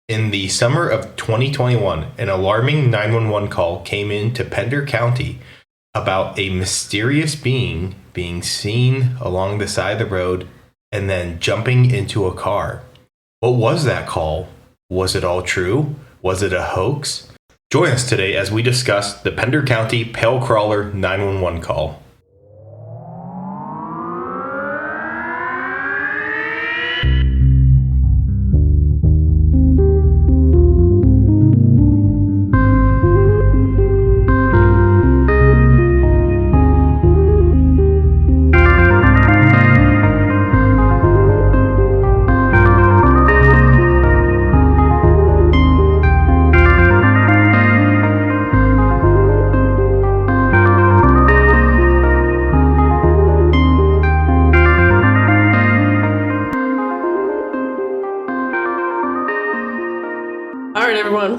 In the summer of 2021, an alarming 911 call came into Pender County about a mysterious being seen along the side of the road and then jumping into a car. What was that call? Was it all true? Was it a hoax? Join us today as we discuss the Pender County Pale Crawler 911 call.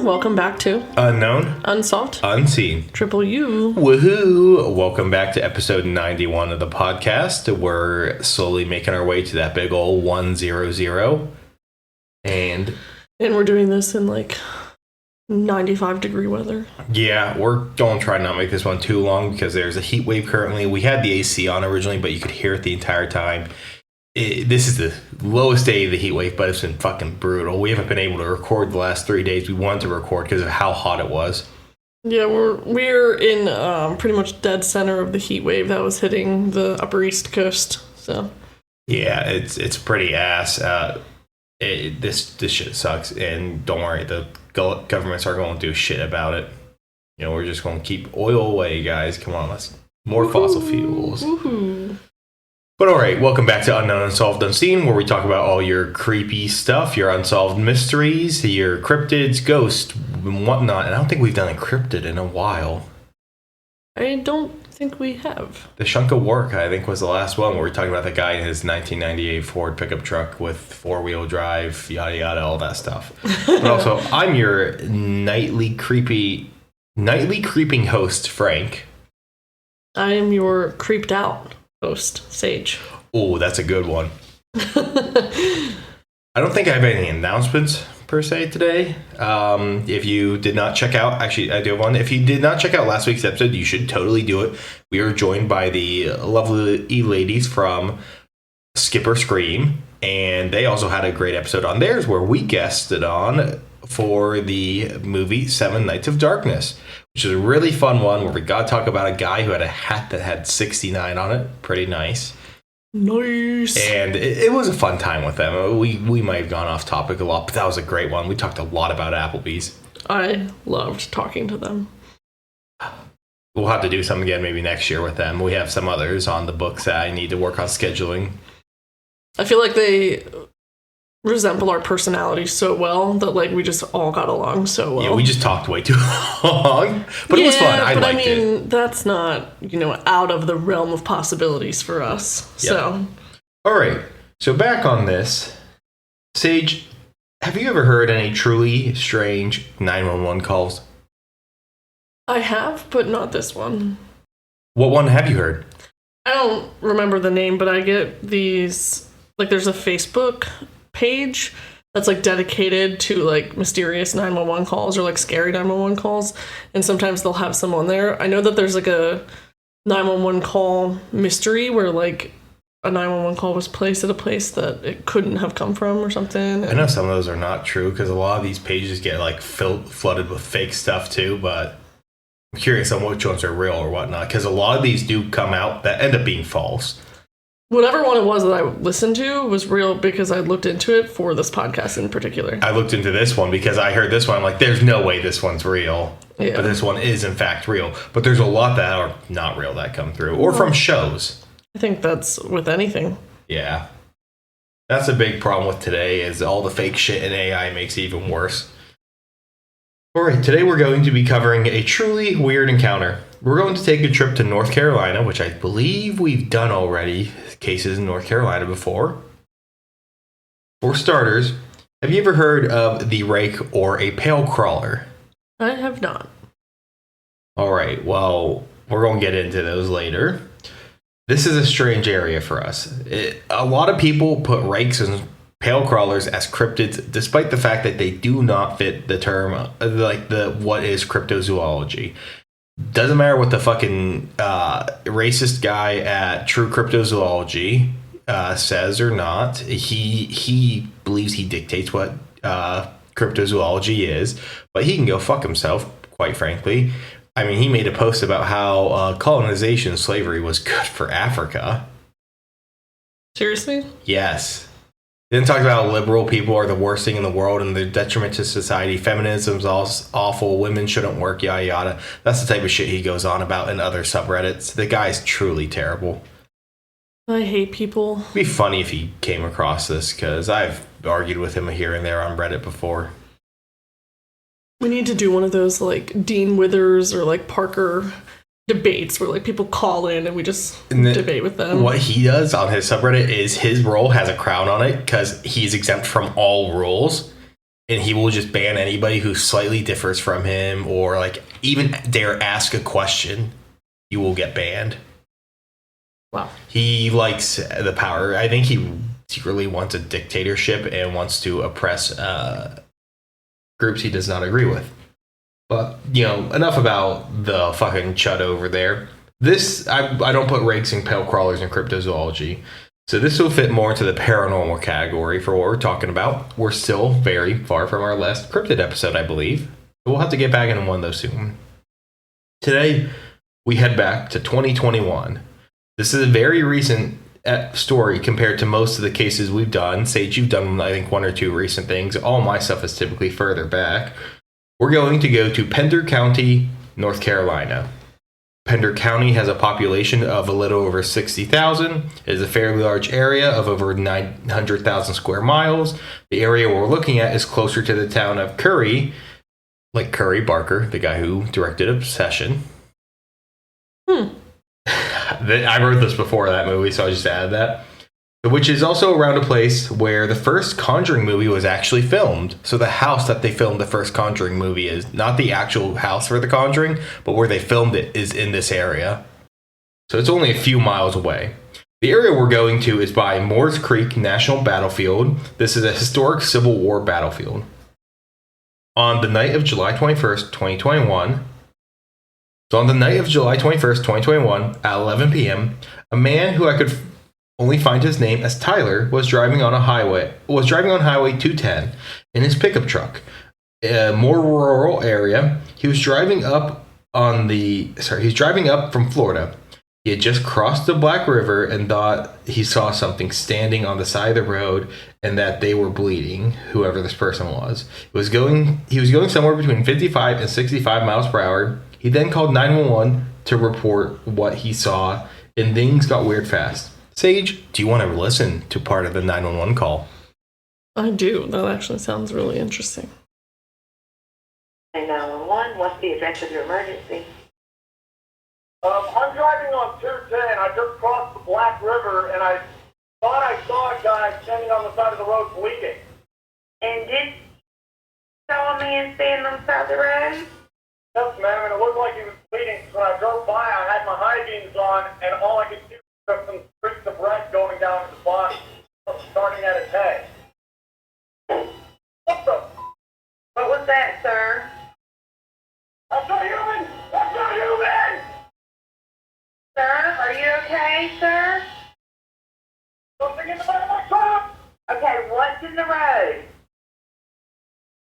Welcome back to Unknown, Unsolved, Unseen, Triple U. Woohoo! Welcome back to episode 91 of the podcast. We're slowly making our way to that big old 100. And we're doing this in like 95 degree weather. Yeah, we're going to try not make this one too long because there's a heat wave currently. We had the AC on originally, but you could hear it the entire time. This is the lowest day of the heat wave, but it's been fucking brutal. We haven't been able to record the last 3 days. We wanted to record because of how hot it was. Yeah, we're in pretty much dead center of the heat wave that was hitting the Upper East Coast. So yeah, it's pretty ass. This shit sucks, and don't worry, the governments aren't going to do shit about it. You know, we're just going to keep oil away, guys. Come on, let's more fossil fuels. Woohoo. But all right, welcome back to Unknown, Unsolved, Unseen, where we talk about all your creepy stuff, your unsolved mysteries, your cryptids, ghosts, and whatnot. And I don't think we've done a cryptid in a while. I don't think we have. The Shunk of Work, I think, was the last one where we're talking about the guy in his 1998 Ford pickup truck with four-wheel drive, yada yada, all that stuff. But also, I'm your nightly creeping host, Frank. I am your creeped out host, Sage. Oh, that's a good one. I don't think I have any announcements per se today. If you did not check out, actually I do have one. If you did not check out last week's episode, you should totally do it. We are joined by the lovely ladies from Skipper Scream, and they also had a great episode on theirs where we guested on for the movie 7 Nights of Darkness, which is a really fun one where we got to talk about a guy who had a hat that had 69 on it. Pretty nice. Nice. And it was a fun time with them. We might have gone off topic a lot, but that was a great one. We talked a lot about Applebee's. I loved talking to them. We'll have to do some again maybe next year with them. We have some others on the books that I need to work on scheduling. I feel like they resemble our personalities so well that like we just all got along so well. Yeah, we just talked way too long, but it was fun. I liked it. That's not, out of the realm of possibilities for us. Yep. So, all right. So back on this, Sage, have you ever heard any truly strange 911 calls? I have, but not this one. What one have you heard? I don't remember the name, but I get these, like there's a Facebook page that's like dedicated to like mysterious 911 calls or like scary 911 calls, and sometimes they'll have some on there. I know that there's like a 911 call mystery where like a 911 call was placed at a place that it couldn't have come from or something. I know some of those are not true because a lot of these pages get like flooded with fake stuff too, but I'm curious on which ones are real or whatnot, because a lot of these do come out that end up being false. Whatever one it was that I listened to was real because I looked into it for this podcast in particular. I looked into this one because I heard this one. I'm like, there's no way this one's real. Yeah. But this one is, in fact, real. But there's a lot that are not real that come through. Or from shows. I think that's with anything. Yeah. That's a big problem with today is all the fake shit in AI makes it even worse. All right, today we're going to be covering a truly weird encounter. We're going to take a trip to North Carolina, which I believe we've done already cases in North Carolina before. For starters, have you ever heard of the rake or a pale crawler? I have not. All right, well, we're going to get into those later. This is a strange area for us. A lot of people put rakes and pale crawlers as cryptids, despite the fact that they do not fit the term, what is cryptozoology. Doesn't matter what the fucking racist guy at True Cryptozoology says or not. He believes he dictates what cryptozoology is, but he can go fuck himself, quite frankly. I mean, he made a post about how colonization slavery was good for Africa. Seriously? Yes. Then talked about liberal people are the worst thing in the world and their detriment to society. Feminism's awful. Women shouldn't work, yada yada. That's the type of shit he goes on about in other subreddits. The guy's truly terrible. I hate people. It'd be funny if he came across this, because I've argued with him here and there on Reddit before. We need to do one of those like Dean Withers or like Parker debates where like people call in and we just debate with them. What he does on his subreddit is his role has a crown on it because he's exempt from all rules, and he will just ban anybody who slightly differs from him or like even dare ask a question. You will get banned. Wow. He likes the power. I think he secretly wants a dictatorship and wants to oppress groups he does not agree with. But, enough about the fucking chud over there. This, I don't put racing pale crawlers in cryptozoology. So this will fit more into the paranormal category for what we're talking about. We're still very far from our last cryptid episode, I believe. We'll have to get back into one, though, soon. Today, we head back to 2021. This is a very recent story compared to most of the cases we've done. Sage, you've done, I think, one or two recent things. All my stuff is typically further back. We're going to go to Pender County, North Carolina. Pender County has a population of a little over 60,000. It is a fairly large area of over 900,000 square miles. The area we're looking at is closer to the town of Curry, like Curry Barker, the guy who directed Obsession. I wrote this before that movie, so I just added that. Which is also around a place where the first Conjuring movie was actually filmed. So the house that they filmed the first Conjuring movie is not the actual house for the Conjuring, but where they filmed it is in this area. So it's only a few miles away. The area we're going to is by Moores Creek National Battlefield. This is a historic Civil War battlefield. On the night of July 21st, 2021, on the night of July 21st, 2021, at 11 p.m., a man who I could only find his name as Tyler was driving on Highway 210 in his pickup truck. A more rural area. He was driving up from Florida. He had just crossed the Black River and thought he saw something standing on the side of the road and that they were bleeding, whoever this person was. He was going somewhere between 55 and 65 miles per hour. He then called 911 to report what he saw, and things got weird fast. Sage, do you want to listen to part of the 911 call? I do. That actually sounds really interesting. 911, what's the address of your emergency? I'm driving on 210. I just crossed the Black River, and I thought I saw a guy standing on the side of the road bleeding. And did you saw a man standing on the side of the road? Yes, ma'am, and it looked like he was bleeding. So when I drove by, I had my high beams on, and all I could see was some streaks of red going down his body, starting at his head. What the? What was that, sir? That's not human! That's not human! Sir, are you okay, sir? Something in the back of my truck! Okay, what's in the road?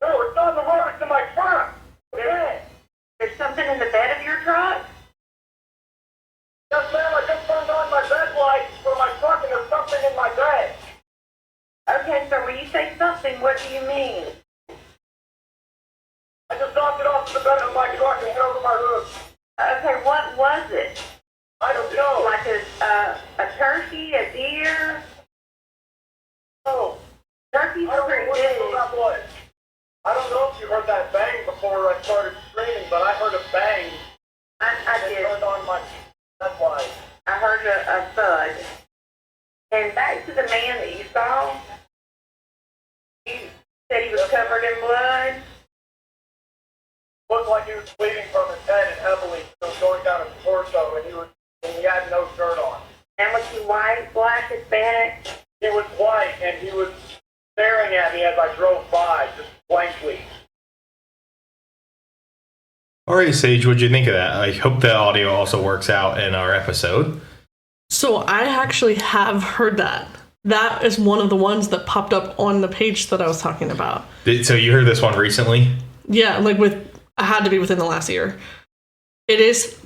No, it's not the road, it's in my truck! Okay. There's something in the bed of your truck? Yes, ma'am, I just turned on my bed lights for my truck and there's something in my bed. Okay, sir, when you say something, what do you mean? I just dropped it off to the bed of my truck and hit over my roof. Okay, what was it? I don't know. Like a turkey, a deer? No. Turkey's I don't know pretty what big. that was. I don't know if you heard that bang before I started screaming, but I heard a bang. I It did. turned on my bed light. I heard a thud. And back to the man that you saw, you said he was covered in blood. Looked like he was bleeding from his head and heavily. It was going down his torso, and he had no shirt on. And was he white, black, Hispanic? He was white, and he was staring at me as I drove by, just blankly. All right, Sage, what'd you think of that? I hope the audio also works out in our episode. So I actually have heard that. That is one of the ones that popped up on the page that I was talking about. So you heard this one recently? Yeah, like I had to be within the last year. It is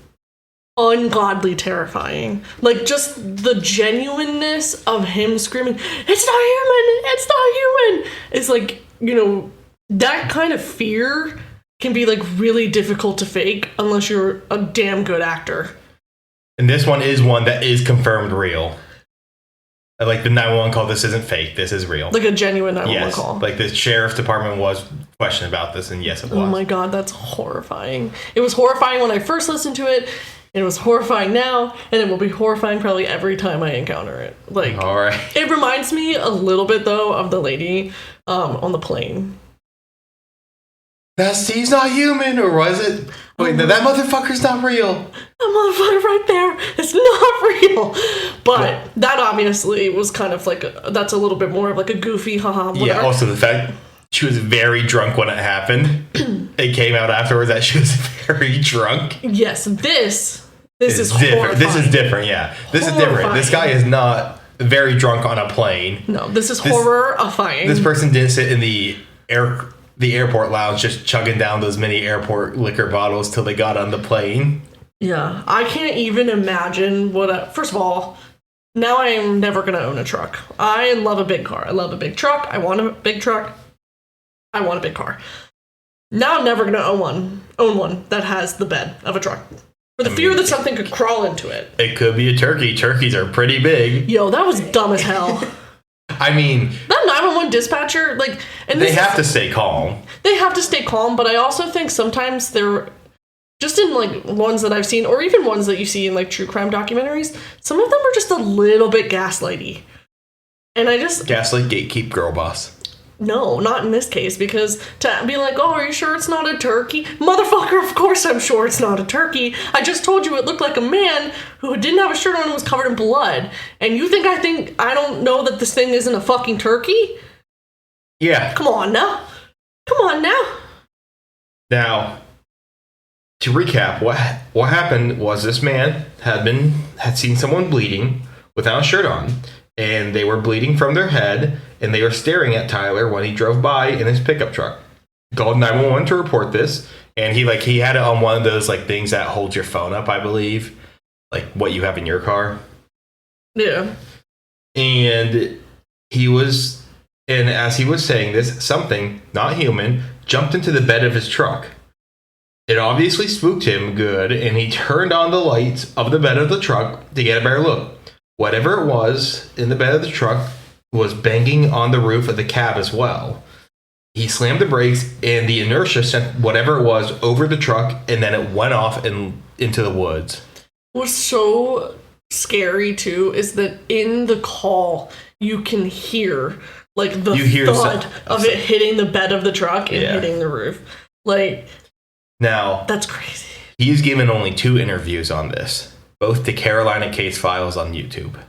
ungodly terrifying. Like, just the genuineness of him screaming, "It's not human! It's not human!" It's like, that kind of fear can be like really difficult to fake unless you're a damn good actor. And this one is one that is confirmed real. Like the 911 call, this isn't fake. This is real. Like a genuine 911 yes. call. Like the sheriff's department was questioned about this, and yes, it was. Oh my god, that's horrifying. It was horrifying when I first listened to it. It was horrifying now, and it will be horrifying probably every time I encounter it. Like, all right. It reminds me a little bit though of the lady on the plane. He's not human, or was it? Wait, that motherfucker's not real. That motherfucker right there is not real. But that obviously was kind of like, that's a little bit more of like a goofy, haha, whatever. Yeah, also the fact she was very drunk when it happened. It came out afterwards that she was very drunk. Yes, this is different. horrifying. This is different, yeah. This is different. This guy is not very drunk on a plane. No, this is horrifying. This person didn't sit in the airport lounge just chugging down those mini airport liquor bottles till they got on the plane. Yeah, I can't even imagine first of all, now I am never going to own a truck. I love a big car. I love a big truck. I want a big truck. I want a big car. Now I'm never going to own one that has the bed of a truck. For the fear that something could crawl into it. It could be a turkey. Turkeys are pretty big. Yo, that was dumb as hell. I mean, that 911 dispatcher, like, and they have to stay calm. They have to stay calm, but I also think sometimes they're just in like ones that I've seen, or even ones that you see in like true crime documentaries. Some of them are just a little bit gaslighty, and I just gaslight, gatekeep, girl boss. No, not in this case, because to be like, "Oh, are you sure it's not a turkey?" Motherfucker, of course I'm sure it's not a turkey. I just told you it looked like a man who didn't have a shirt on and was covered in blood. And you think I don't know that this thing isn't a fucking turkey? Yeah. Come on now. Now, to recap, what happened was this man had seen someone bleeding without a shirt on. And they were bleeding from their head, and they were staring at Tyler when he drove by in his pickup truck. Called 911 to report this, and he had it on one of those like things that holds your phone up, I believe, like what you have in your car. Yeah. And as he was saying this, something not human jumped into the bed of his truck. It obviously spooked him good, and he turned on the lights of the bed of the truck to get a better look. Whatever it was in the bed of the truck was banging on the roof of the cab as well. He slammed the brakes, and the inertia sent whatever it was over the truck, and then it went off and into the woods. What's so scary, too, is that in the call, you can hear, like, the thud of it hitting the bed of the truck and hitting the roof. Like, now, that's crazy. He's given only 2 interviews on this. Both to Carolina Case Files on YouTube.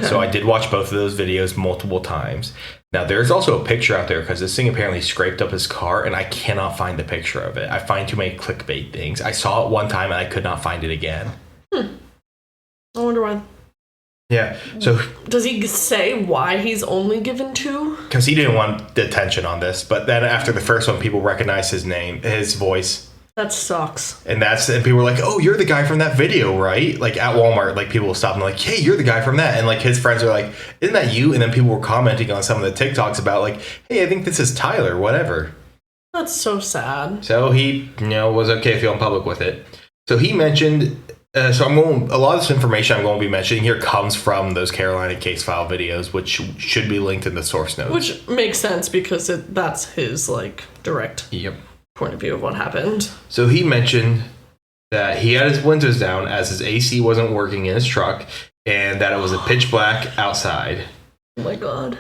So I did watch both of those videos multiple times. Now, there's also a picture out there because this thing apparently scraped up his car, and I cannot find the picture of it. I find too many clickbait things. I saw it one time, and I could not find it again. I wonder why. Yeah. So does he say why he's only given 2? Because he didn't want the attention on this. But then after the first one, people recognized his voice. That sucks. And people were like, "Oh, you're the guy from that video, right?" Like at Walmart, like people will stop and like, "Hey, you're the guy from that." And like his friends are like, "Isn't that you?" And then people were commenting on some of the TikToks about like, "Hey, I think this is Tyler, whatever." That's so sad. So he, was okay feeling public with it. So he mentioned, a lot of this information I'm going to be mentioning here comes from those Carolina Case File videos, which should be linked in the source notes. Which makes sense because that's his like direct. Yep. Point of view of what happened. So he mentioned that he had his windows down as his AC wasn't working in his truck and that it was a pitch black outside. Oh my god.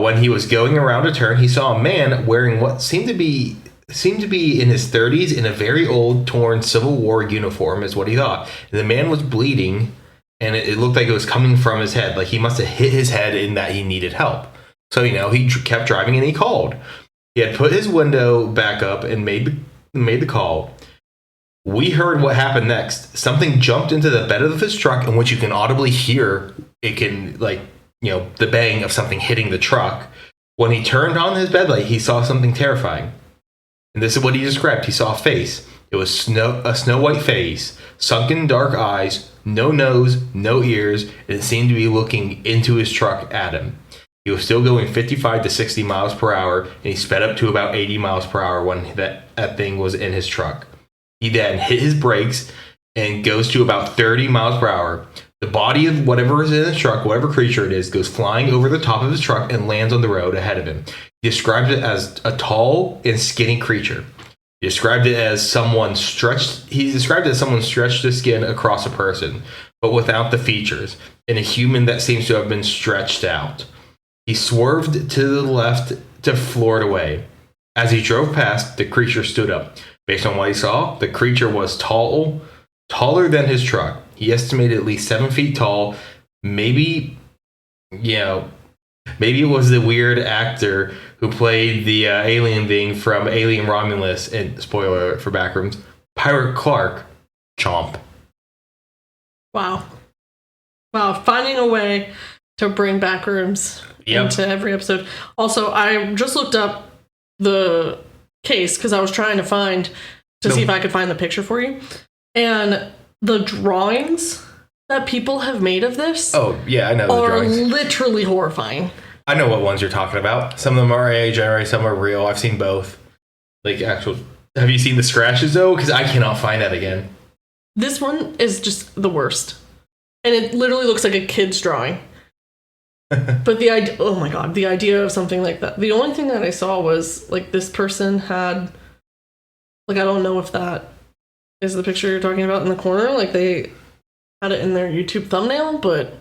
When he was going around a turn, he saw a man wearing what seemed to be in his 30s in a very old, torn Civil War uniform is what he thought. And the man was bleeding and it looked like it was coming from his head. Like he must have hit his head in that he needed help. So, he kept driving and he called. He had put his window back up and made the call. We heard what happened next. Something jumped into the bed of his truck, in which you can audibly hear the bang of something hitting the truck. When he turned on his bed light, he saw something terrifying. And this is what he described. He saw a face. It was a snow white face, sunken dark eyes, no nose, no ears, and it seemed to be looking into his truck at him. He was still going 55 to 60 miles per hour, and he sped up to about 80 miles per hour when that thing was in his truck. He then hit his brakes and goes to about 30 miles per hour. The body of whatever is in his truck, whatever creature it is, goes flying over the top of his truck and lands on the road ahead of him. He described it as a tall and skinny creature. He described it as someone stretched the skin across a person, but without the features, and a human that seems to have been stretched out. He swerved to the left to floor it away. As he drove past, the creature stood up. Based on what he saw, the creature was taller than his truck. He estimated at least 7 feet tall. Maybe it was the weird actor who played the alien thing from Alien Romulus, and spoiler alert for Backrooms, Pirate Clark. Chomp. Wow, finding a way to bring Backrooms into every episode. Also, I just looked up the case because I was trying to see if I could find the picture for you. And the drawings that people have made of this I know the drawings. Literally horrifying. I know what ones you're talking about. Some of them are AI generated, some are real. I've seen both. Have you seen the scratches though? Because I cannot find that again. This one is just the worst. And it literally looks like a kid's drawing. But the idea, oh my god, the idea of something like that. The only thing that I saw was this person had, I don't know if that is the picture you're talking about in the corner. They had it in their YouTube thumbnail, but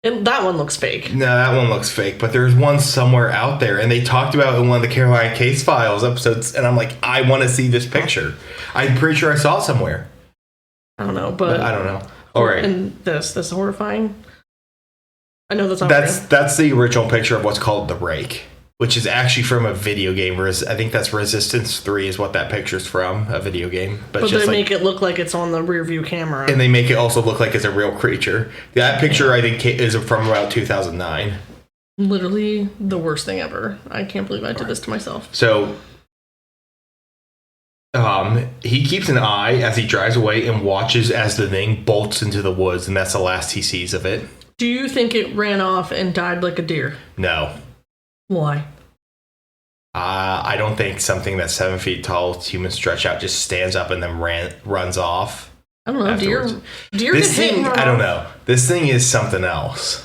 that one looks fake. No, that one looks fake, but there's one somewhere out there, and they talked about it in one of the Carolina Case Files episodes, and I'm like, I want to see this picture. I'm pretty sure I saw it somewhere. I don't know, but I don't know. All right. And this horrifying. I know that's not that's the original picture of what's called the Rake, which is actually from a video game. I think that's Resistance 3 is what that picture's from, a video game. But they make it look like it's on the rear view camera. And they make it also look like it's a real creature. That picture, I think, is from about 2009. Literally the worst thing ever. I can't believe I did this to myself. So, he keeps an eye as he drives away and watches as the thing bolts into the woods, and that's the last he sees of it. Do you think it ran off and died like a deer? No. Why? I don't think something that's 7 feet tall, human stretch out, just stands up and then runs off. I don't know. Afterwards. Deer this get hit thing, and run I don't off. know. This thing is something else.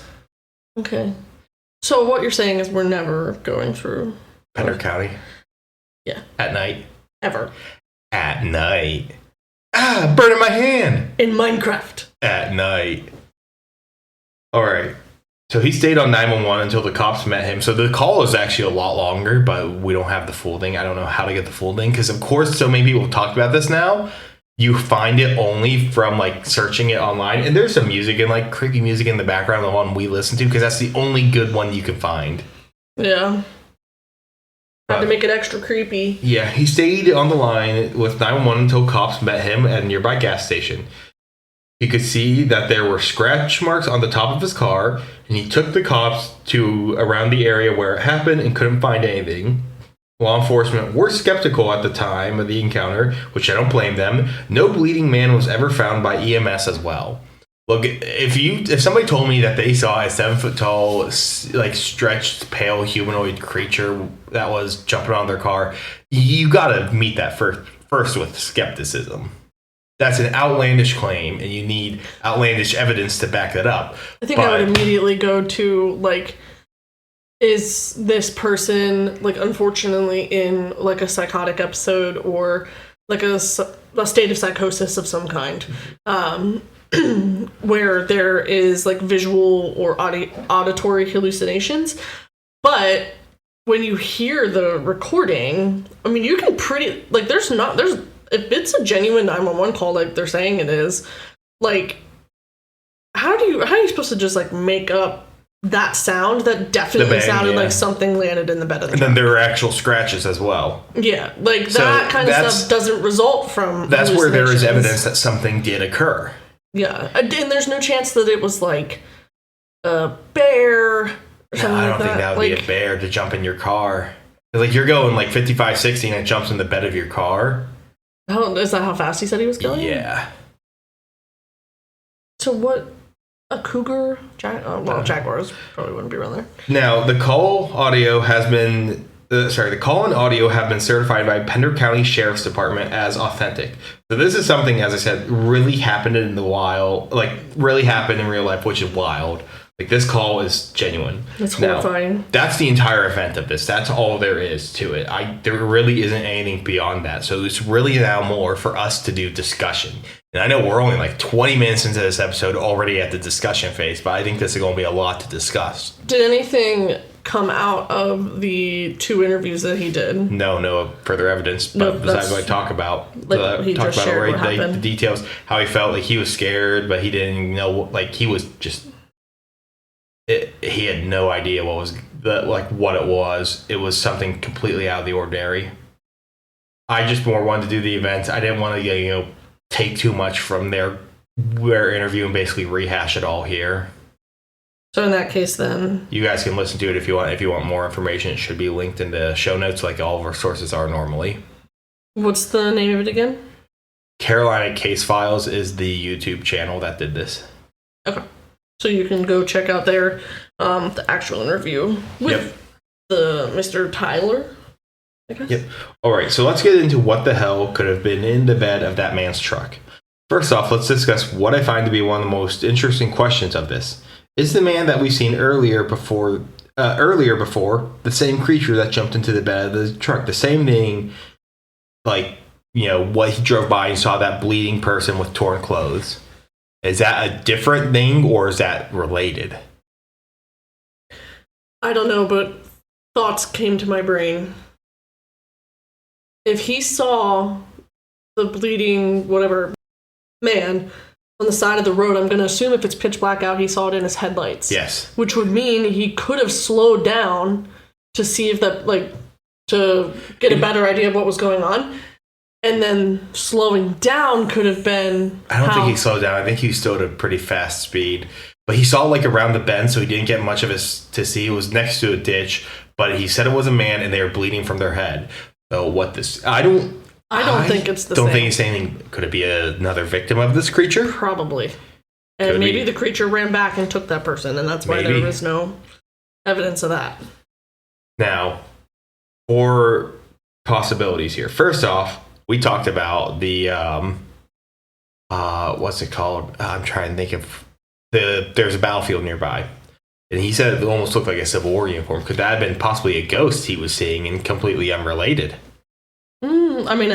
Okay. So what you're saying is we're never going through Pender County? Yeah. At night? Ever. At night. Burning my hand! In Minecraft. At night. All right. So he stayed on 911 until the cops met him. So the call is actually a lot longer, but we don't have the full thing. I don't know how to get the full thing because, of course, so many people talk about this now. You find it only from searching it online, and there's some music and creepy music in the background, the one we listen to, because that's the only good one you can find. Yeah. Had to make it extra creepy. Yeah, he stayed on the line with 911 until cops met him at a nearby gas station. He could see that there were scratch marks on the top of his car, and he took the cops to around the area where it happened and couldn't find anything. Law enforcement were skeptical at the time of the encounter, which I don't blame them. No bleeding man was ever found by EMS as well. Look, if somebody told me that they saw a 7 foot tall, stretched, pale humanoid creature that was jumping on their car, you gotta meet that first with skepticism. That's an outlandish claim, and you need outlandish evidence to back that up. I think I would immediately go to, is this person, unfortunately in, a psychotic episode or, a state of psychosis of some kind, where there is, visual or auditory hallucinations. But when you hear the recording, I mean, you can if it's a genuine 911 call like they're saying it is, how are you supposed to just make up that sound that definitely sounded like something landed in the bed of the truck. And then there were actual scratches as well. Yeah, like that kind of stuff doesn't result from That's where there is evidence that something did occur. Yeah, and there's no chance that it was like a bear or something I don't like think that would be a bear to jump in your car. Like, you're going like 55, 60 and it jumps in the bed of your car. Oh, is that how fast he said he was going? Yeah. So what? A cougar? Jaguars probably wouldn't be around there. Now, the call audio has been... the call and audio have been certified by Pender County Sheriff's Department as authentic. So this is something, as I said, really happened in the wild. Like, really happened in real life, which is wild. Like, this call is genuine. It's horrifying. Now, that's the entire event of this. That's all there is to it. There really isn't anything beyond that. So it's really now more for us to do discussion. And I know we're only like 20 minutes into this episode already at the discussion phase, but I think this is going to be a lot to discuss. Did anything come out of the 2 interviews that he did? No further evidence. But besides what I talk about, the details, how he felt like he was scared, but he didn't know. Like, he was just, he had no idea what it was. It was something completely out of the ordinary. I just more wanted to do the event. I didn't want to take too much from their interview and basically rehash it all here. So in that case, then you guys can listen to it if you want. If you want more information, it should be linked in the show notes, like all of our sources are normally. What's the name of it again? Carolina Case Files is the YouTube channel that did this. Okay, so you can go check out their the actual interview with the Mr. Tyler. I guess. Yep. All right, so let's get into what the hell could have been in the bed of that man's truck. First off, let's discuss what I find to be one of the most interesting questions of this. Is the man that we've seen earlier before the same creature that jumped into the bed of the truck? The same thing, like, what he drove by and saw that bleeding person with torn clothes. Is that a different thing, or is that related? I don't know, but thoughts came to my brain. If he saw the bleeding, whatever, man on the side of the road, I'm going to assume if it's pitch black out, he saw it in his headlights. Yes. Which would mean he could have slowed down to see if that, to get a better idea of what was going on. And then slowing down could have been... I don't think he slowed down. I think he still at a pretty fast speed. But he saw, around the bend, so he didn't get much of it to see. It was next to a ditch, but he said it was a man, and they were bleeding from their head. So what this... I don't think it's the same. Don't think it's anything. Could it be another victim of this creature? Probably. And maybe the creature ran back and took that person, and that's why there was no evidence of that. Now, 4 possibilities here. First off, we talked about the what's it called? I'm trying to think of there's a battlefield nearby. And he said it almost looked like a Civil War uniform. Could that have been possibly a ghost he was seeing and completely unrelated? I mean,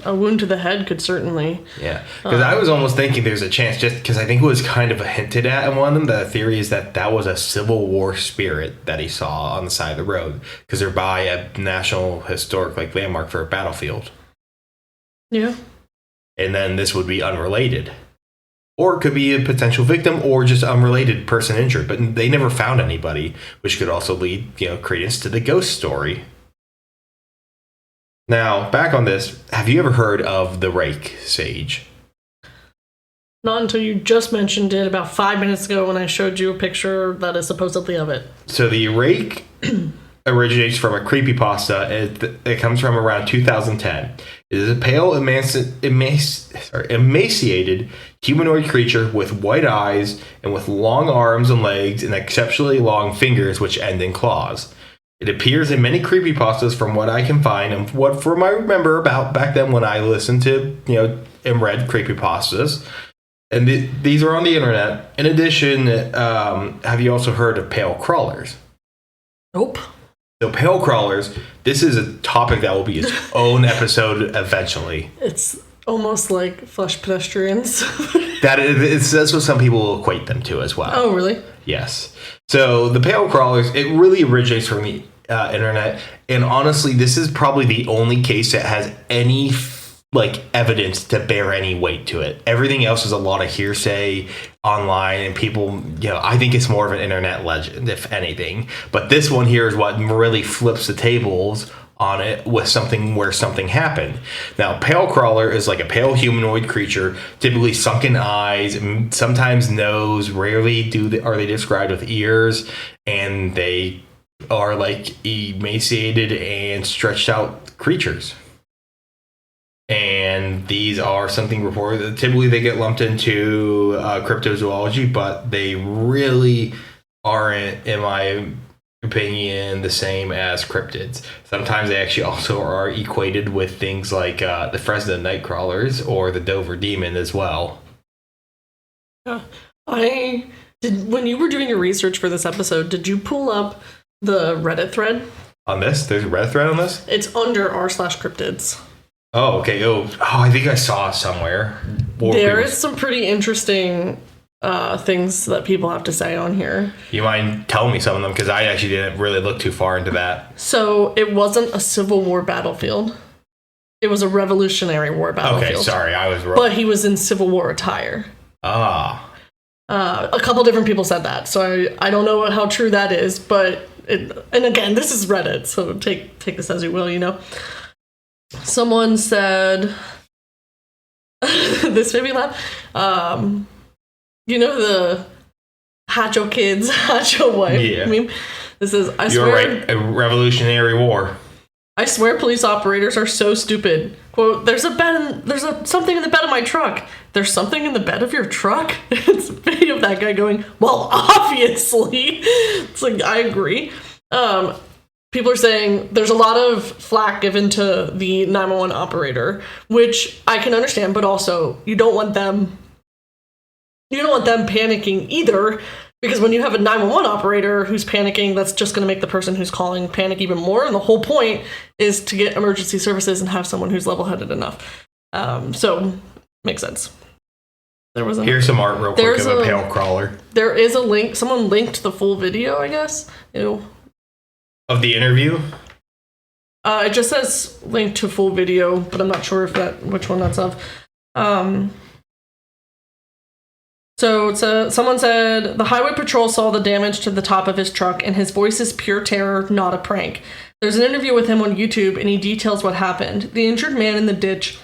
a wound to the head could certainly. Yeah, because I was almost thinking there's a chance, just because I think it was kind of hinted at in one of them. The theory is that was a Civil War spirit that he saw on the side of the road, because they're by a national historic landmark for a battlefield. Yeah. And then this would be unrelated. Or it could be a potential victim or just unrelated person injured. But they never found anybody, which could also lead, credence to the ghost story. Now, back on this, have you ever heard of the rake sage? Not until you just mentioned it about 5 minutes ago when I showed you a picture that is supposedly of it. So the rake originates from a creepypasta. It comes from around 2010. It is a pale, emaciated humanoid creature with white eyes and with long arms and legs and exceptionally long fingers which end in claws. It appears in many creepypastas from what I can find and from I remember about back then when I listened to, and read creepypastas. And these are on the internet. In addition, have you also heard of pale crawlers? Nope. So pale crawlers, this is a topic that will be its own episode eventually. It's almost like flesh pedestrians. That's what some people will equate them to as well. Oh, really? Yes. So the pale crawlers, it really originates from the internet. And honestly, this is probably the only case that has any like evidence to bear any weight to it. Everything else is a lot of hearsay online, and people, I think it's more of an internet legend, if anything. But this one here is what really flips the tables on it with something where something happened. Now, pale crawler is like a pale humanoid creature, typically sunken eyes, sometimes nose. Rarely are they described with ears, and they are like emaciated and stretched out creatures. And these are something reported. Typically, they get lumped into cryptozoology, but they really aren't, in my opinion, the same as cryptids. Sometimes they actually also are equated with things like the Fresno Nightcrawlers or the Dover Demon as well. I did. When you were doing your research for this episode, did you pull up the Reddit thread? On this? There's a Reddit thread on this? It's under r/cryptids. Oh, okay. Oh, I think I saw it somewhere. There is some pretty interesting things that people have to say on here. You mind telling me some of them? Because I actually didn't really look too far into that. So it wasn't a Civil War battlefield. It was a Revolutionary War battlefield. Okay, sorry, I was wrong. But he was in Civil War attire. Ah. A couple different people said that, so I don't know how true that is, but and again, this is Reddit, so take this as you will, Someone said, this made me laugh. The Hacho kids, Hacho wife. Yeah. I mean, this is, You're right, a Revolutionary War. I swear police operators are so stupid. Quote, there's something in the bed of my truck. There's something in the bed of your truck? It's a video of that guy going, well, obviously. It's like, I agree. People are saying there's a lot of flack given to the 911 operator, which I can understand, but also you don't want them panicking either, because when you have a 911 operator who's panicking, that's just going to make the person who's calling panic even more, and the whole point is to get emergency services and have someone who's level-headed enough. So, makes sense. Here's some art real quick of a pale crawler. There is a link. Someone linked the full video, I guess. Ew. Of the interview? It just says link to full video, but I'm not sure which one that's of. So someone said, the highway patrol saw the damage to the top of his truck, and his voice is pure terror, not a prank. There's an interview with him on YouTube, and he details what happened. The injured man in the ditch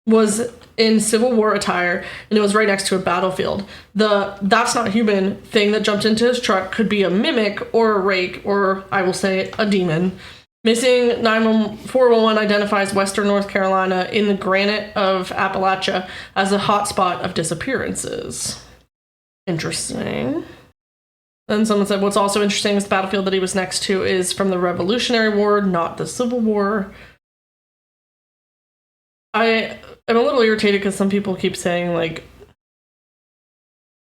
was in Civil War attire, and it was right next to a battlefield. The "that's not human" thing that jumped into his truck could be a mimic or a rake, or I will say a demon. Missing 411 identifies Western North Carolina in the granite of Appalachia as a hotspot of disappearances. Interesting. Then someone said, what's also interesting is the battlefield that he was next to is from the Revolutionary War, not the Civil War. I am a little irritated because some people keep saying, like,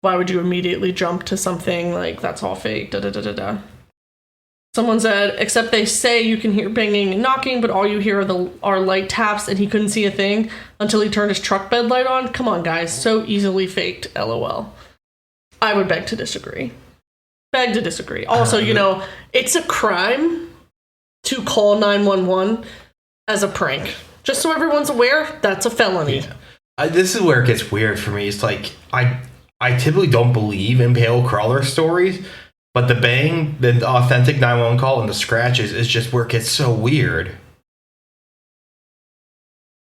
why would you immediately jump to something like, that's all fake, da-da-da-da-da. Someone said, except they say you can hear banging and knocking, but all you hear are light taps, and he couldn't see a thing until he turned his truck bed light on. Come on, guys. So easily faked, LOL. I would beg to disagree. Beg to disagree. Also, it's a crime to call 911 as a prank. Just so everyone's aware, that's a felony. Yeah. This is where it gets weird for me. It's like, I typically don't believe in pale crawler stories, but the bang, the authentic 911 call, and the scratches is just where it gets so weird.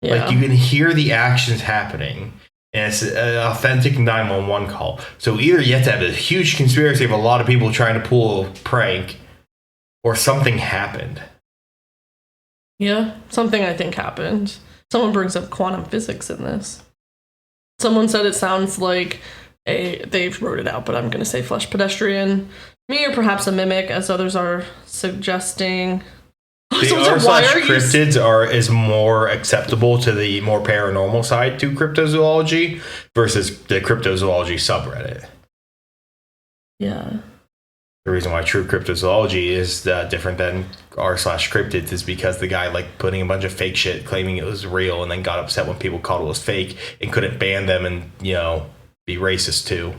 Yeah. Like, you can hear the actions happening, and it's an authentic 911 call. So either you have to have a huge conspiracy of a lot of people trying to pull a prank, or something happened. Yeah, something I think happened. Someone brings up quantum physics in this. Someone said it sounds like they wrote it out, but I'm going to say flesh pedestrian. Me, or perhaps a mimic, as others are suggesting. The r/cryptids is more acceptable to the more paranormal side to cryptozoology versus the cryptozoology subreddit. Yeah. The reason why true cryptozoology is different than r/cryptids is because the guy like putting a bunch of fake shit claiming it was real, and then got upset when people called it was fake and couldn't ban them and be racist too.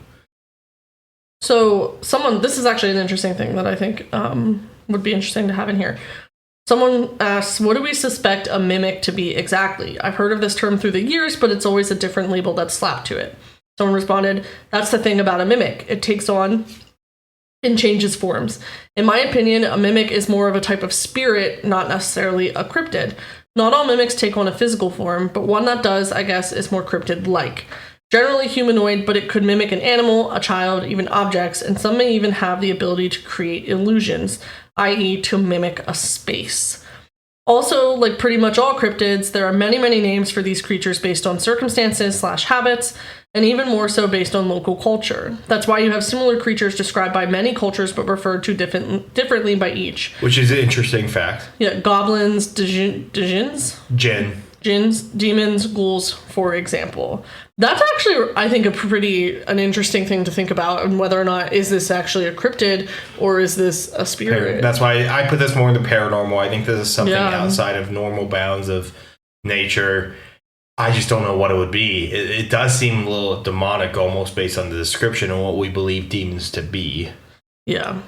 So this is actually an interesting thing that I think would be interesting to have in here. Someone asks, what do we suspect a mimic to be exactly? I've heard of this term through the years, but it's always a different label that's slapped to it. Someone responded, that's the thing about a mimic. It takes on and changes forms. In my opinion, a mimic is more of a type of spirit, not necessarily a cryptid. Not all mimics take on a physical form, but one that does, I guess, is more cryptid-like. Generally humanoid, but it could mimic an animal, a child, even objects, and some may even have the ability to create illusions, i.e. to mimic a space. Also, like pretty much all cryptids, there are many, many names for these creatures based on circumstances/habits, and even more so based on local culture. That's why you have similar creatures described by many cultures but referred to differently by each. Which is an interesting fact. Yeah, goblins, djinns? Jinns, demons, ghouls, for example. That's actually, I think, an interesting thing to think about, and whether or not is this actually a cryptid or is this a spirit. That's why I put this more in the paranormal. I think this is something outside of normal bounds of nature. I just don't know what it would be. It does seem a little demonic, almost based on the description and what we believe demons to be. Yeah.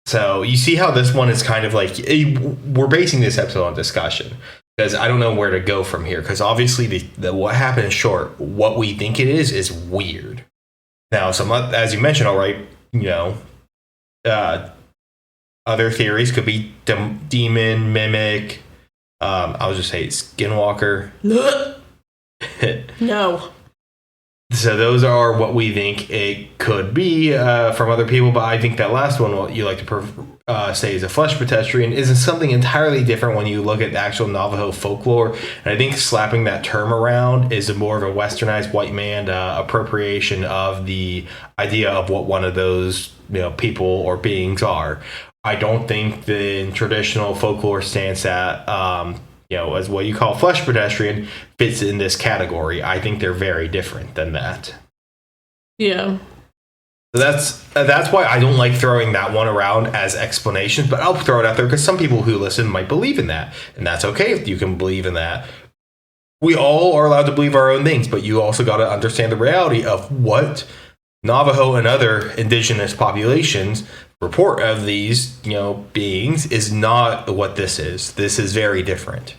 So you see how this one is kind of like, we're basing this episode on discussion. Because I don't know where to go from here. Because obviously, the what happened is short. What we think it is weird. Now, as you mentioned, all right, other theories could be demon, mimic. I'll just say skinwalker. No. So those are what we think it could be from other people. But I think that last one, what you like to say is a flesh pedestrian, is something entirely different when you look at the actual Navajo folklore. And I think slapping that term around is more of a westernized white man appropriation of the idea of what one of those people or beings are. I don't think the traditional folklore stance that as what you call flesh pedestrian fits in this category. I think they're very different than that. Yeah. So that's why I don't like throwing that one around as explanations, but I'll throw it out there because some people who listen might believe in that, and that's okay if you can believe in that. We all are allowed to believe our own things, but you also got to understand the reality of what Navajo and other indigenous populations report of these, beings is not what this is. This is very different.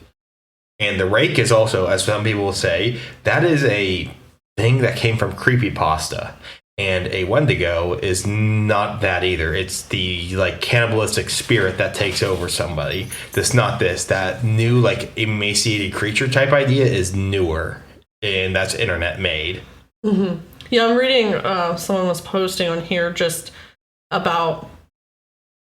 And the rake is also, as some people will say, that is a thing that came from creepypasta. And a Wendigo is not that either. It's the cannibalistic spirit that takes over somebody. That's not this. That new emaciated creature type idea is newer, and that's internet made. Mm-hmm. Yeah, I'm reading. Someone was posting on here just about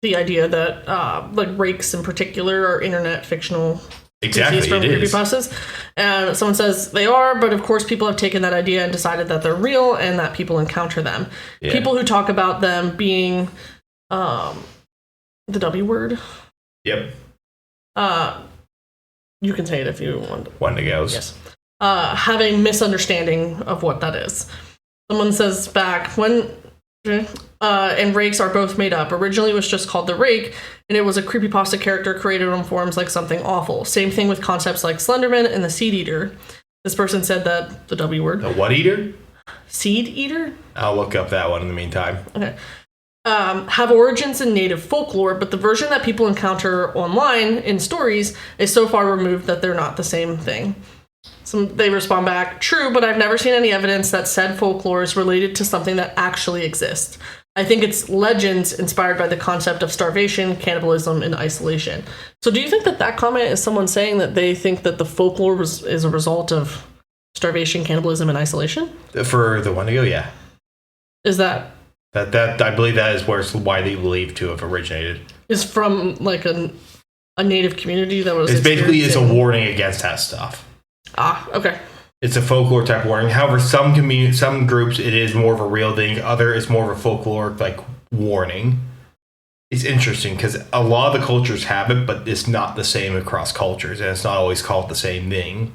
the idea that rakes in particular are internet fictional. Exactly, from creepypastas. And someone says they are, but of course people have taken that idea and decided that they're real and that people encounter them. Yeah. People who talk about them being the W word. Yep. You can say it if you want. Wendigos. Yes. Having misunderstanding of what that is. Someone says back when and rakes are both made up. Originally it was just called the rake, and it was a creepypasta character created on forms like something awful. Same thing with concepts like Slenderman and the Seed Eater. This person said that the W word. The what eater? Seed Eater? I'll look up that one in the meantime. Okay. Have origins in native folklore, but the version that people encounter online in stories is so far removed that they're not the same thing. They respond back, true, but I've never seen any evidence that said folklore is related to something that actually exists. I think it's legends inspired by the concept of starvation, cannibalism, and isolation. So do you think that comment is someone saying that they think that the folklore is a result of starvation, cannibalism, and isolation? For the Wendigo, yeah. Is that I believe that is why they believe to have originated. Is from a native community that was. It's basically a warning against that stuff. Ah, okay. It's a folklore type warning. However, some groups it is more of a real thing. Other is more of a folklore warning. It's interesting because a lot of the cultures have it, but it's not the same across cultures, and it's not always called the same thing.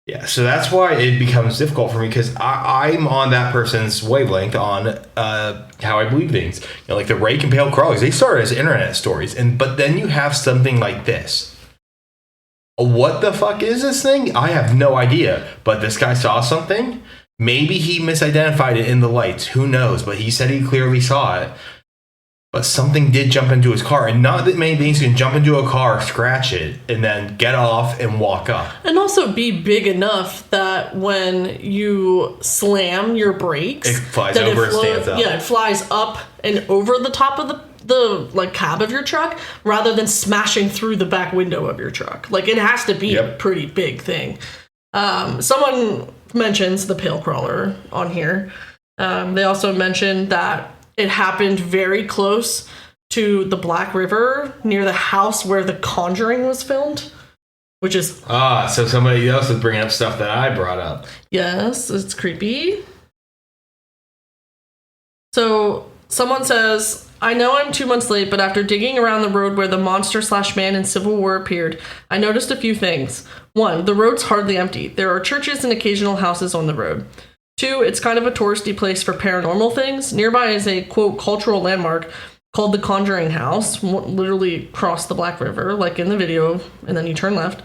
Yeah, so that's why it becomes difficult for me because I'm on that person's wavelength on how I believe things. Like the rake and pale crawlers, they started as internet stories, but then you have something like this. What the fuck is this thing? I have no idea. But this guy saw something. Maybe he misidentified it in the lights. Who knows? But he said he clearly saw it. But something did jump into his car, and not that many things can jump into a car, scratch it, and then get off and walk up. And also be big enough that when you slam your brakes, it flies over and stands up. Yeah, it flies up and over the top of the like cab of your truck, rather than smashing through the back window of your truck. Like, it has to be a pretty big thing. Someone mentions the pale crawler on here. They also mentioned that it happened very close to the Black River, near the house where The Conjuring was filmed, which is... so somebody else is bringing up stuff that I brought up. Yes, it's creepy. So, someone says, I know I'm 2 months late, but after digging around the road where the monster/man in Civil War appeared, I noticed a few things. 1, the road's hardly empty. There are churches and occasional houses on the road. 2, it's kind of a touristy place for paranormal things. Nearby is a, quote, cultural landmark called the Conjuring House, literally across the Black River, like in the video, and then you turn left.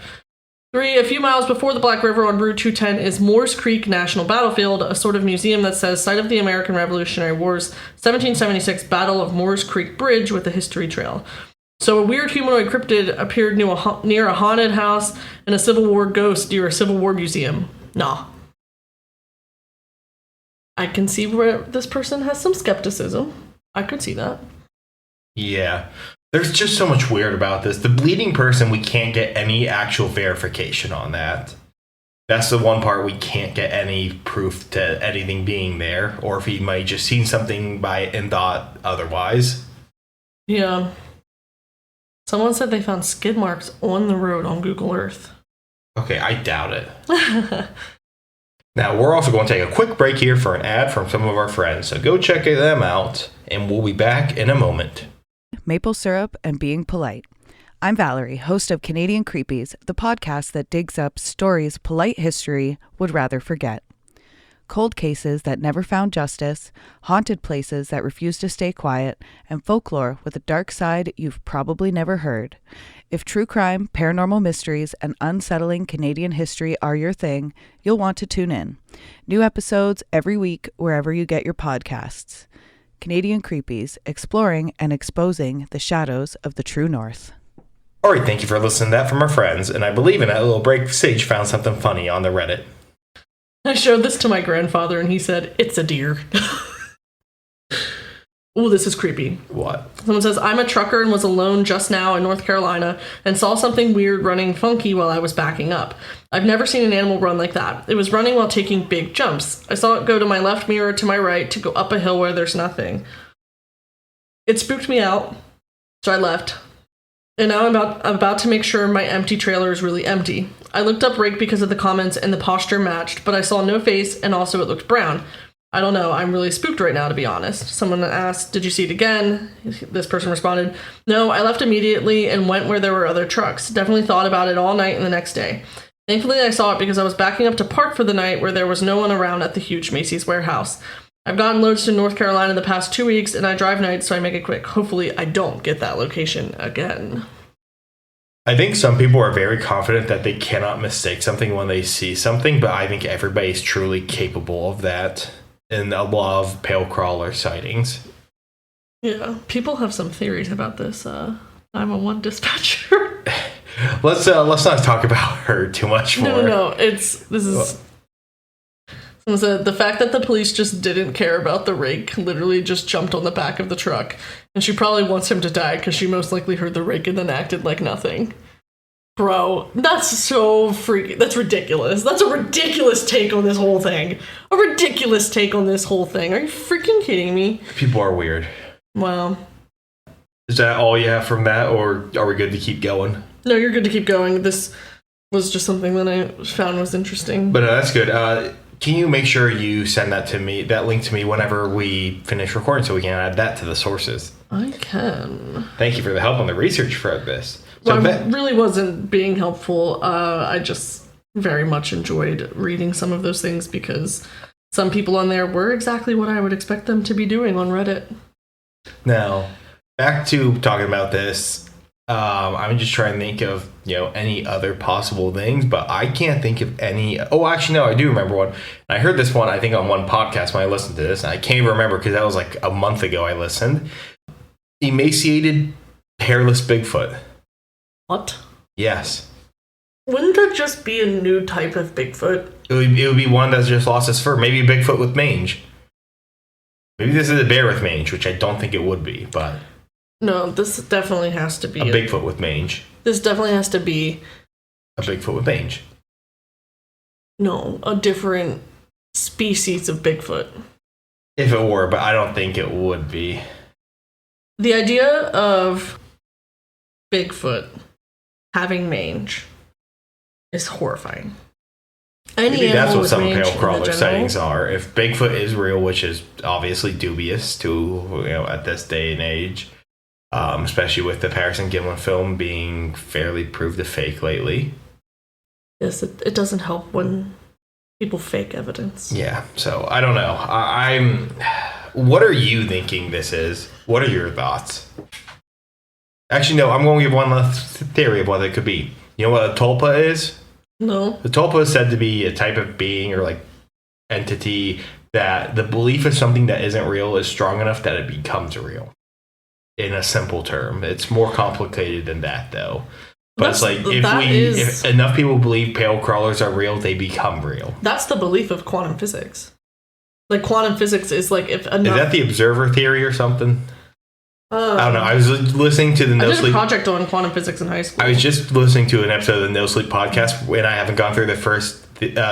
3, a few miles before the Black River on Route 210 is Moores Creek National Battlefield, a sort of museum that says site of the American Revolutionary War's 1776 Battle of Moores Creek Bridge with a history trail. So a weird humanoid cryptid appeared near a haunted house and a Civil War ghost near a Civil War museum. Nah. I can see where this person has some skepticism. I could see that. Yeah. There's just so much weird about this. The bleeding person, we can't get any actual verification on that. That's the one part we can't get any proof to anything being there, or if he might just seen something by it and thought otherwise. Yeah. Someone said they found skid marks on the road on Google Earth. Okay, I doubt it. Now, we're also going to take a quick break here for an ad from some of our friends, so go check them out, and we'll be back in a moment. Maple syrup and being polite. I'm Valerie, host of Canadian Creepies, the podcast that digs up stories polite history would rather forget. Cold cases that never found justice, haunted places that refuse to stay quiet, and folklore with a dark side you've probably never heard. If true crime, paranormal mysteries, and unsettling Canadian history are your thing, you'll want to tune in. New episodes every week wherever you get your podcasts. Canadian Creepies, exploring and exposing the shadows of the true north. All right, thank you for listening to that from our friends, and I believe in that little break, Sage found something funny on the Reddit. I showed this to my grandfather and he said, it's a deer. Ooh, this is creepy. What? Someone says, I'm a trucker and was alone just now in North Carolina and saw something weird running funky while I was backing up. I've never seen an animal run like that. It was running while taking big jumps. I saw it go to my left mirror to my right to go up a hill where there's nothing. It spooked me out, so I left. And now I'm about to make sure my empty trailer is really empty. I looked up Rake because of the comments and the posture matched, but I saw no face and also it looked brown. I don't know, I'm really spooked right now, to be honest. Someone asked, did you see it again? This person responded, no, I left immediately and went where there were other trucks. Definitely thought about it all night and the next day. Thankfully, I saw it because I was backing up to park for the night where there was no one around at the huge Macy's warehouse. I've gotten loads to North Carolina the past 2 weeks, and I drive nights, so I make it quick. Hopefully, I don't get that location again. I think some people are very confident that they cannot mistake something when they see something, but I think everybody's truly capable of that. And I love pale crawler sightings. Yeah, people have some theories about this 911 dispatcher. Let's not talk about her too much more. No. Someone said the fact that the police just didn't care about the rake, literally just jumped on the back of the truck, and she probably wants him to die because she most likely heard the rake and then acted like nothing. Bro, that's so freaky. That's ridiculous. That's a ridiculous take on this whole thing. A ridiculous take on this whole thing. Are you freaking kidding me? People are weird. Wow. Is that all you have from that, or are we good to keep going? No, you're good to keep going. This was just something that I found was interesting. But that's good. Can you make sure you send that to me, that link to me, whenever we finish recording, so we can add that to the sources? I can. Thank you for the help on the research for this. So I really wasn't being helpful. I just very much enjoyed reading some of those things because some people on there were exactly what I would expect them to be doing on Reddit. Now, back to talking about this. I'm just trying to think of, any other possible things, but I can't think of any. Oh, actually, no, I do remember one. I heard this one, I think, on one podcast when I listened to this, and I can't even remember because that was like a month ago I listened. emaciated, hairless Bigfoot. What? Yes. Wouldn't that just be a new type of Bigfoot? It would be one that's just lost its fur. Maybe a Bigfoot with mange. Maybe this is a bear with mange, which I don't think it would be, but... No, this definitely has to be... A Bigfoot with mange. This definitely has to be... A Bigfoot with mange. No, a different species of Bigfoot. If it were, but I don't think it would be. The idea of Bigfoot having mange is horrifying. Maybe that's what some pale crawler general sightings are. If Bigfoot is real, which is obviously dubious to at this day and age, especially with the Patterson Gimlin film being fairly proved a fake lately. Yes, it doesn't help when people fake evidence. Yeah, so I don't know. I'm. What are you thinking this is? What are your thoughts? Actually, no. I'm going to give one last theory of what it could be. You know what a tulpa is? No. The tulpa is said to be a type of being or like entity that the belief of something that isn't real is strong enough that it becomes real. In a simple term, it's more complicated than that, though. But it's like if enough people believe pale crawlers are real, they become real. That's the belief of quantum physics. Like quantum physics is like if enough. Is that the observer theory or something? I don't know. I was listening to the I did a project on quantum physics in high school. I was just listening to an episode of the No Sleep podcast, and I haven't gone through the first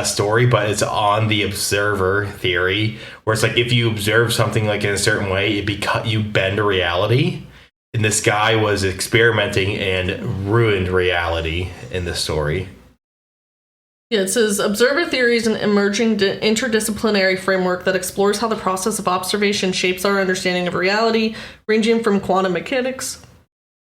story, but it's on the observer theory, where it's like if you observe something like in a certain way, you bend reality. And this guy was experimenting and ruined reality in the story. Yeah, it says observer theory is an emerging interdisciplinary framework that explores how the process of observation shapes our understanding of reality, ranging from quantum mechanics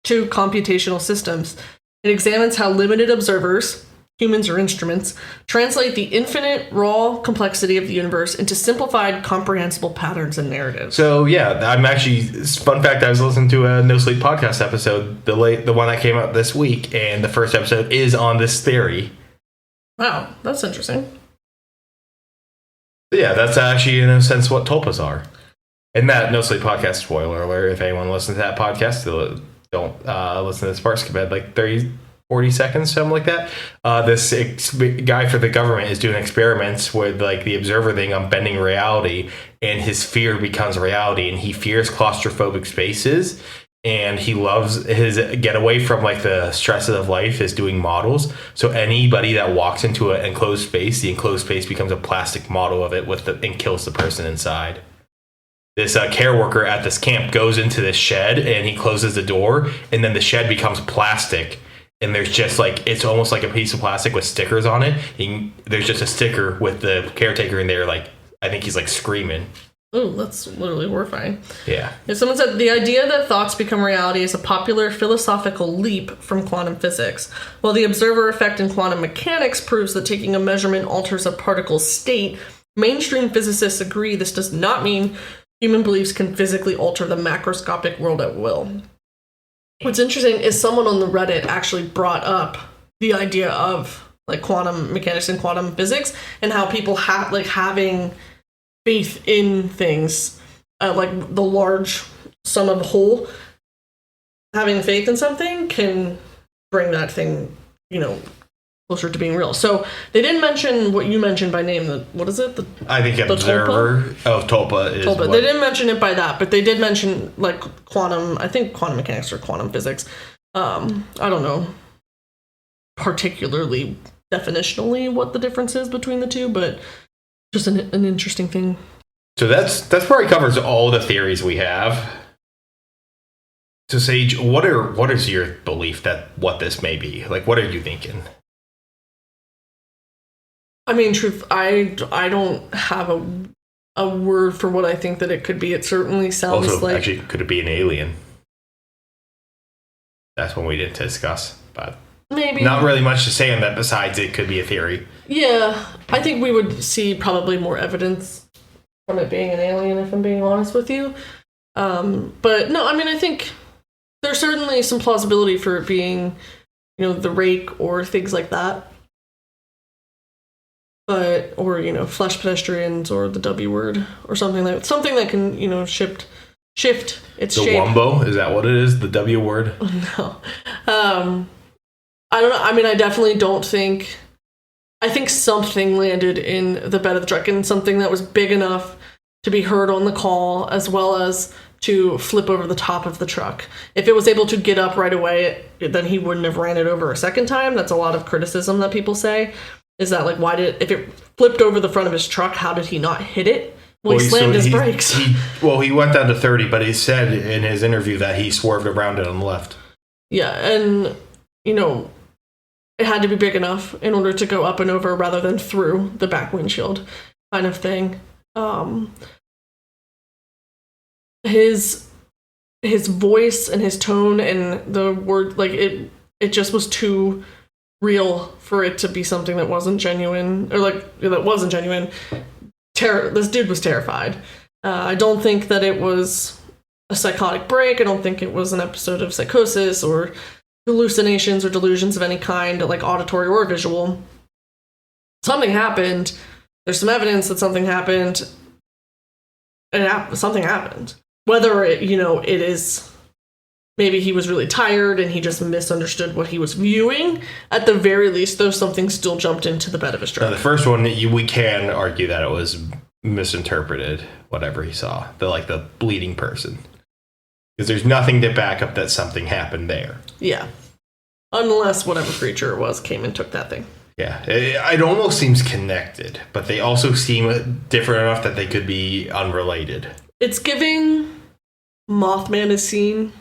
to computational systems. It examines how limited observers, humans or instruments, translate the infinite, raw complexity of the universe into simplified, comprehensible patterns and narratives. So, yeah, I'm actually, fun fact, I was listening to a No Sleep podcast episode, the one that came out this week, and the first episode is on this theory. Wow, that's interesting. Yeah, that's actually, in a sense, what tulpas are. And that No Sleep podcast, spoiler alert, if anyone listens to that podcast, don't listen to this part, skip ahead like 40 seconds, something like that. This guy for the government is doing experiments with like the observer thing on bending reality, and his fear becomes reality, and he fears claustrophobic spaces, and he loves his getaway from like the stresses of life is doing models. So anybody that walks into an enclosed space, the enclosed space becomes a plastic model of it and kills the person inside. This care worker at this camp goes into this shed, and he closes the door, and then the shed becomes plastic. And there's just like, it's almost like a piece of plastic with stickers on it. There's just a sticker with the caretaker in there, like, I think he's like screaming. Ooh, that's literally horrifying. Yeah. If someone said, the idea that thoughts become reality is a popular philosophical leap from quantum physics. While the observer effect in quantum mechanics proves that taking a measurement alters a particle's state, mainstream physicists agree this does not mean human beliefs can physically alter the macroscopic world at will. What's interesting is someone on the Reddit actually brought up the idea of like quantum mechanics and quantum physics and how people have like having faith in things, like the large sum of the whole. Having faith in something can bring that thing, closer to being real. So they didn't mention what you mentioned by name. What is it? I think observer. Tulpa is tulpa. They didn't mention it by that, but they did mention like quantum. I think quantum mechanics or quantum physics. I don't know particularly definitionally what the difference is between the two, but just an interesting thing. So that's probably covers all the theories we have. So Sage, what is your belief that what this may be? Like, what are you thinking? I mean, truth, I don't have a word for what I think that it could be. It certainly sounds also, like... Actually, could it be an alien? That's one we didn't discuss, but... Maybe. Not really much to say on that besides it could be a theory. Yeah, I think we would see probably more evidence from it being an alien, if I'm being honest with you. But no, I mean, I think there's certainly some plausibility for it being, the rake or things like that. Or flesh pedestrians or the W word or something that can, shipped shift its The shape. wumbo, is that what it is? The W word? No. I don't know. I mean, I definitely don't think. I think something landed in the bed of the truck, and something that was big enough to be heard on the call, as well as to flip over the top of the truck. If it was able to get up right away, then he wouldn't have ran it over a second time. That's a lot of criticism that people say. Is that like, if it flipped over the front of his truck, how did he not hit it? Well, he slammed his brakes. He went down to 30, but he said in his interview that he swerved around it on the left. Yeah, and, you know, it had to be big enough in order to go up and over rather than through the back windshield kind of thing. His voice and his tone and the word, like, it just was too real for it to be something that wasn't genuine, or like that wasn't genuine. This dude was terrified. I don't think that it was a psychotic break. I don't think it was an episode of psychosis or hallucinations or delusions of any kind, like auditory or visual. Something happened. There's some evidence that something happened. Something happened. Whether it is maybe he was really tired and he just misunderstood what he was viewing. At the very least, though, something still jumped into the bed of his truck. Now, the first one, we can argue that it was misinterpreted, whatever he saw. The bleeding person. Because there's nothing to back up that something happened there. Yeah. Unless whatever creature it was came and took that thing. Yeah. It almost seems connected, but they also seem different enough that they could be unrelated. It's giving Mothman is seen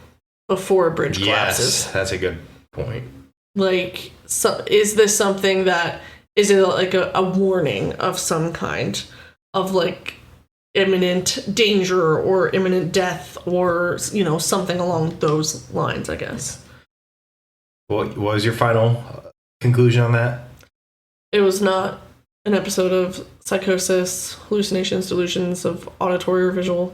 before a bridge collapses. Yes, that's a good point. Like, is this something that, is it like a warning of some kind of like imminent danger or imminent death or, something along those lines, I guess. What was your final conclusion on that? It was not an episode of psychosis, hallucinations, delusions of auditory or visual.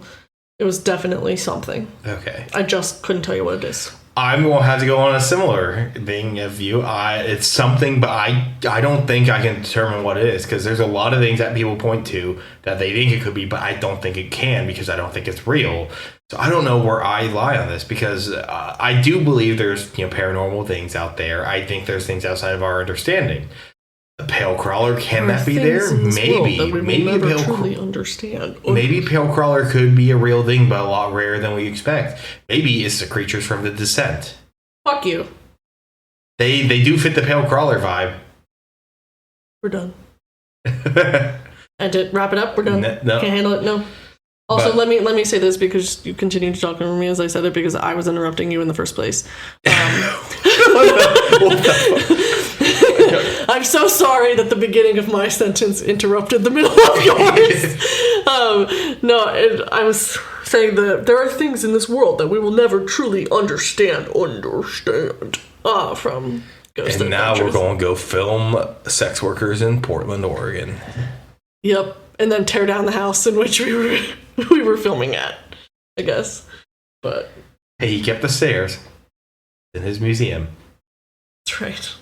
It was definitely something. Okay. I just couldn't tell you what it is. I'm going to have to go on a similar thing of you. It's something, but I don't think I can determine what it is, because there's a lot of things that people point to that they think it could be, but I don't think it can, because I don't think it's real. So I don't know where I lie on this, because I do believe there's paranormal things out there. I think there's things outside of our understanding. A pale crawler, can that be there? Maybe a pale truly understand. Maybe pale crawler could be a real thing, but a lot rarer than we expect. Maybe it's the creatures from The Descent. Fuck you. They do fit the pale crawler vibe. We're done. And to wrap it up, we're done. No. Can't handle it. No. Also, let me say this, because you continued to talk over me as I said it, because I was interrupting you in the first place. I'm so sorry that the beginning of my sentence interrupted the middle of yours. I was saying that there are things in this world that we will never truly understand. From Ghost And now Adventures. we're going to go film sex workers in Portland, Oregon. Yep, and then tear down the house in which we were filming at, I guess. But Hey, he kept the stairs in his museum. that's right.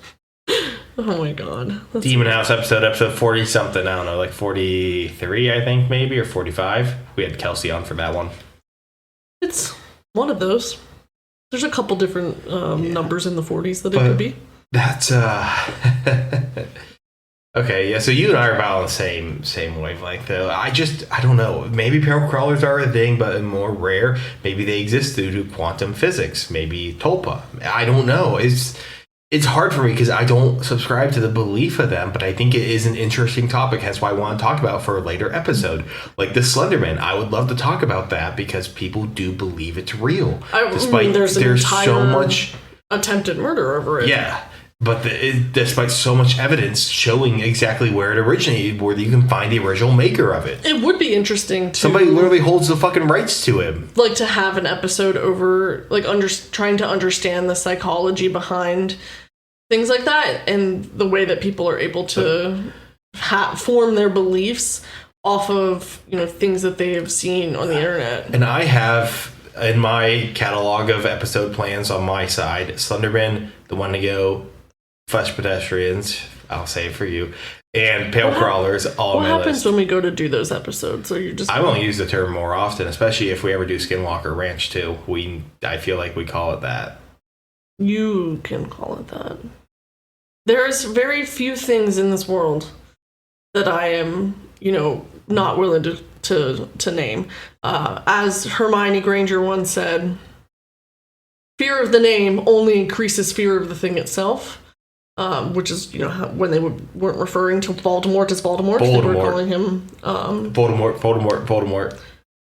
Oh my god. Demon House episode 40 something, I don't know, like 43 I think, maybe, or 45. We had Kelsey on for that one. It's one of those. There's a couple different numbers in the 40s that it could be. That's okay, yeah, so you and I are about on the same wavelength though. I don't know. Maybe pale crawlers are a thing, but more rare. Maybe they exist due to quantum physics. Maybe Tulpa. I don't know. It's hard for me because I don't subscribe to the belief of them, but I think it is an interesting topic. Hence why I want to talk about for a later episode. Like the Slenderman, I would love to talk about that because people do believe it's real. Despite there's so much attempted murder over it. Yeah, but despite so much evidence showing exactly where it originated, where you can find the original maker of it. It would be interesting to... Somebody literally holds the fucking rights to him. Like to have an episode over, like trying to understand the psychology behind things like that and the way that people are able to form their beliefs off of, things that they have seen on the internet. And I have in my catalog of episode plans on my side, Slenderman, The One to Go, Flesh Pedestrians, I'll say it for you, And pale crawlers all on What my happens list. when we go to do those episodes? Or you just I won't use the term more often, especially if we ever do Skinwalker Ranch too. I feel like we call it that. You can call it that. There's very few things in this world that I am, not willing to name. As Hermione Granger once said, fear of the name only increases fear of the thing itself. Which is, when they weren't referring to Voldemort as Voldemort. They were calling him Voldemort.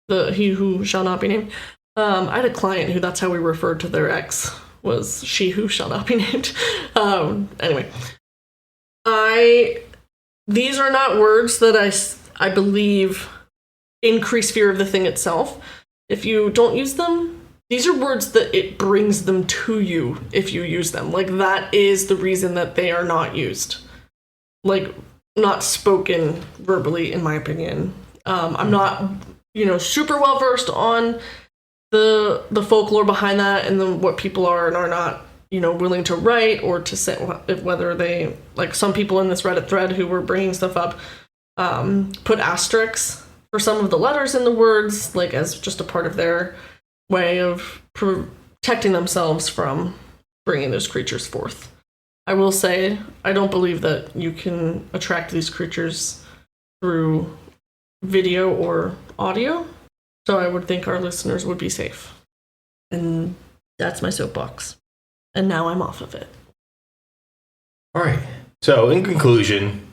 The he who shall not be named. I had a client who that's how we referred to their ex, was she who shall not be named. Anyway, these are not words that I believe increase fear of the thing itself. If you don't use them, these are words that it brings them to you if you use them. Like, that is the reason that they are not used. Like, not spoken verbally, in my opinion. I'm not, super well versed on the folklore behind that and then what people are and are not, willing to write or to say whether they, like some people in this Reddit thread who were bringing stuff up, put asterisks for some of the letters in the words, like as just a part of their way of protecting themselves from bringing those creatures forth. I will say, I don't believe that you can attract these creatures through video or audio, so I would think our listeners would be safe. And that's my soapbox. And now I'm off of it. All right. So, in conclusion,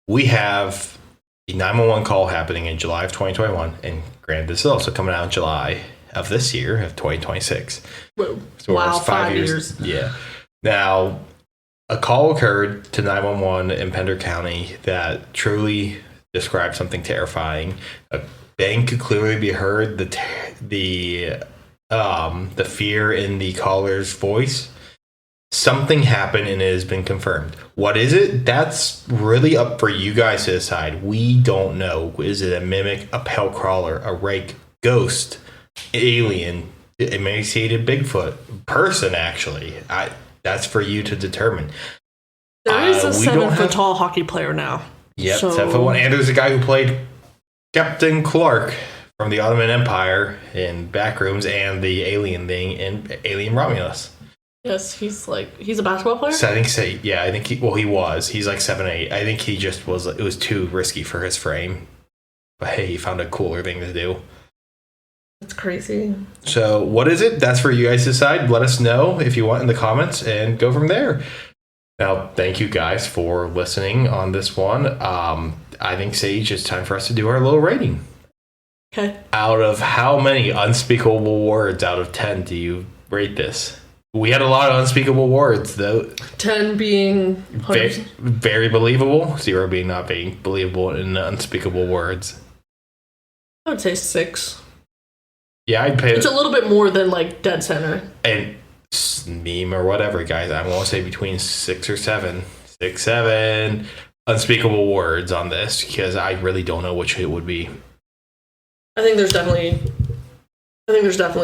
we have a 911 call happening in July of 2021, and granted, this is also coming out in July of this year, of 2026. Whoa. So wow, it's 5 years. Yeah. Now, a call occurred to 911 in Pender County that truly described something terrifying. A bang could clearly be heard. The fear in the caller's voice. Something happened and it has been confirmed. What is it? That's really up for you guys to decide. We don't know. Is it a mimic, a pale crawler, a rake, ghost, alien, emaciated Bigfoot, person? Actually, that's for you to determine. There is a 7-foot tall hockey player now. Yep, 7'1", and there's a guy who played Captain Clark from the Ottoman Empire in Backrooms and the alien thing in Alien Romulus. Yes, he's a basketball player? So I think he was. He's like 7'8". I think he just was, it was too risky for his frame. But hey, he found a cooler thing to do. That's crazy. So what is it? That's for you guys to decide. Let us know if you want in the comments and go from there. Now, thank you guys for listening on this one. I think, Sage, it's time for us to do our little rating. Okay. Out of how many unspeakable words out of 10 do you rate this? We had a lot of unspeakable words, though. 10 being very believable. 0 being not being believable in unspeakable words. I would say 6. Yeah, I'd pay. It's a little bit more than like dead center. And meme or whatever, guys. I won't say between 6 or 7. 6, 7 unspeakable words on this because I really don't know which it would be. I think there's definitely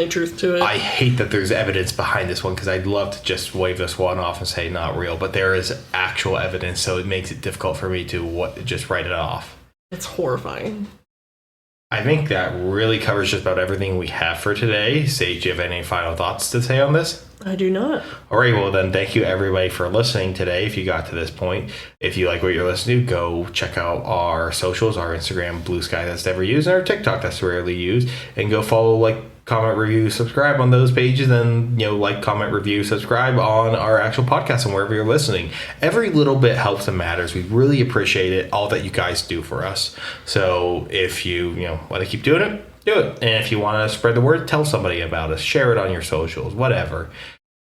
truth to it. I hate that there's evidence behind this one because I'd love to just wave this one off and say not real, but there is actual evidence, so it makes it difficult for me to just write it off. It's horrifying. I think that really covers just about everything we have for today. Sage, do you have any final thoughts to say on this? I do not. All right, well then, thank you everybody for listening today. If you got to this point, if you like what you're listening to, go check out our socials, our Instagram, Blue Sky That's Never Used, and our TikTok That's Rarely Used, and go follow, comment, review, subscribe on those pages, and comment, review, subscribe on our actual podcast and wherever you're listening. Every little bit helps and matters. We really appreciate it, all that you guys do for us. So if you want to keep doing it, do it. And if you want to spread the word, tell somebody about us, share it on your socials, whatever.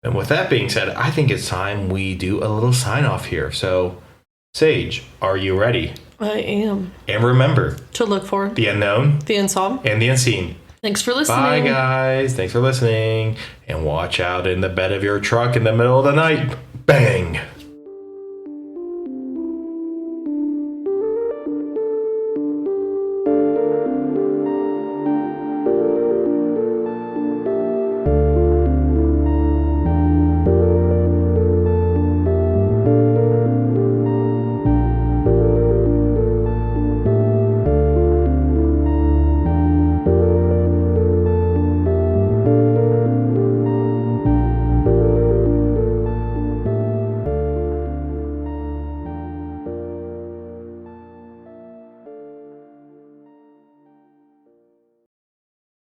And with that being said, I think it's time we do a little sign off here. So, Sage, are you ready? I am. And remember to look for the unknown, the unsolved, and the unseen. Thanks for listening. Bye, guys. Thanks for listening. And watch out in the bed of your truck in the middle of the night. Bang.